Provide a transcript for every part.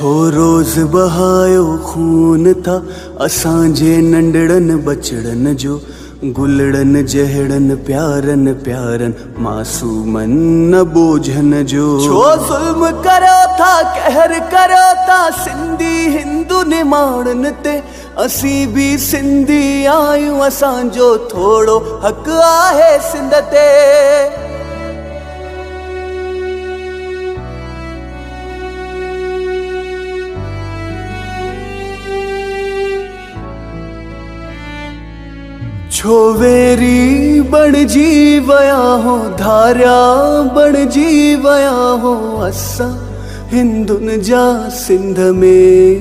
छो रोज़ बहायो खून था असांजे नंढड़न बचड़न जो, गुलड़न जहड़न प्यारन प्यारन मासूमन न बोझन जो। छो ज़ुल्म करो था कहर करो था सिंधी हिंदू निमाणन ते, असी भी सिंधी आयूं असांजो थोड़ो हक आहे सिंध ते। छो वेरी बणजी वया हो धारिया बणजी वया हो असां हिंदुन जा सिंध में।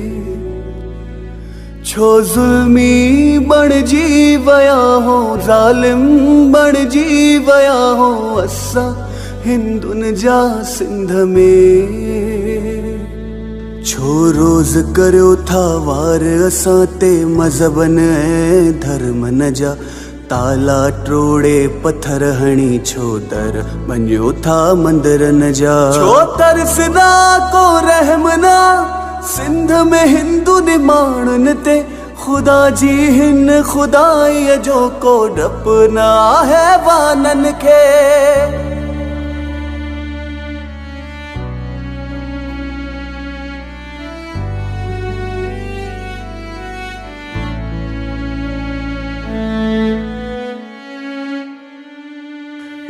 छो ज़ुल्मी बणजी वया हो ज़ालिम बणजी वया हो असां हिंदुन जा सिंध में। छो रोज़ करियो था वार असां ते मज़हबन ऐं धर्मन जा, ताला ट्रोड़े पत्थर हणी छो दर बनियो था मंदिरन जा। छो तरस ना को रहम ना सिंध में हिंदू निमाणन ते, खुदा जी हिन खुदाई जो को डप ना है वानन खे।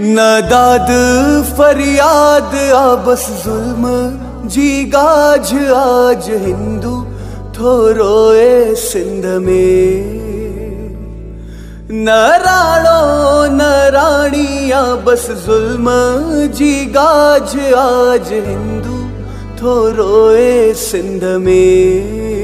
न दाद फरियाद आ बस जुल्म जी गाज आज हिंदू थोरोए सिंध में। न राणो न राणी आ बस जुल्म जी गाज आज हिंदू थोरोए सिंध में।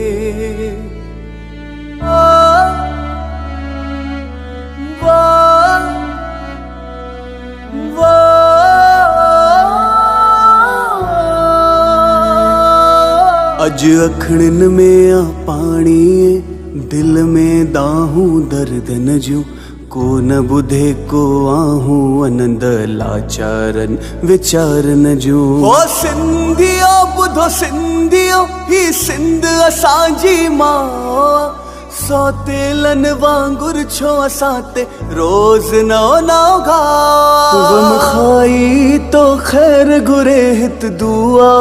अज अखड़न में आ पानी दिल में दाहूं दर्द न जूं, को न बुधे को आहूं आनंद लाचारन विचारन जूं। ओ सिंधियो बुधो सिंधियो ही सिंध असांजी मां, सौतेलन वांगुर छो असां ते रोज़ नओ नओ घाव। गम खाई तो खैर घुरे हित दुआ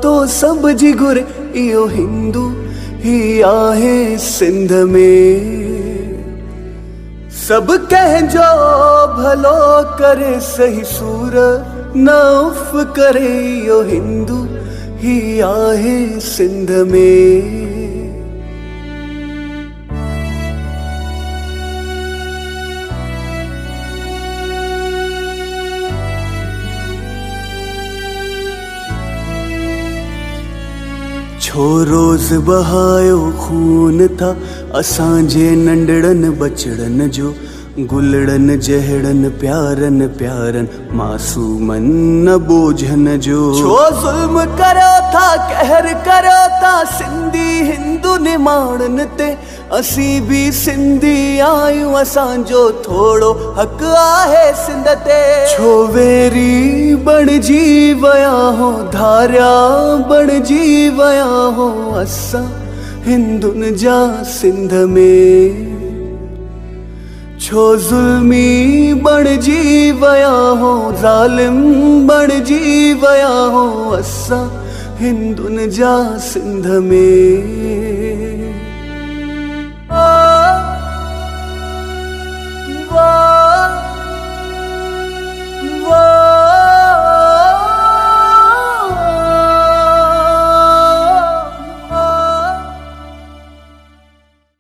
तो सब जी घुरे, इहो हिंदू ही आहे सिंध में। सब कंहिंजो भलो करे सही सूर न उफ करे, इहो हिंदू ही आहे सिंध में। छो रोज़ बहायो खून था असांजे नंढड़न बचड़न जो, गुलड़न जहड़न प्यारन प्यारन मासूमन न बोझन जो। छो ज़ुल्म करो था कहर करो था सिंधी हिंदू निमाणन ते, असी भी सिंधी आयूं असांजो थोड़ो हक आहे सिंध ते। छो वेरी बणजी वया हो धारिया बणजी वया हो असां हिंदुन जा सिंध में। छो ज़ुल्मी बणजी वया हो ज़ालिम बणजी वया हो असां हिंदुन जा सिंध में।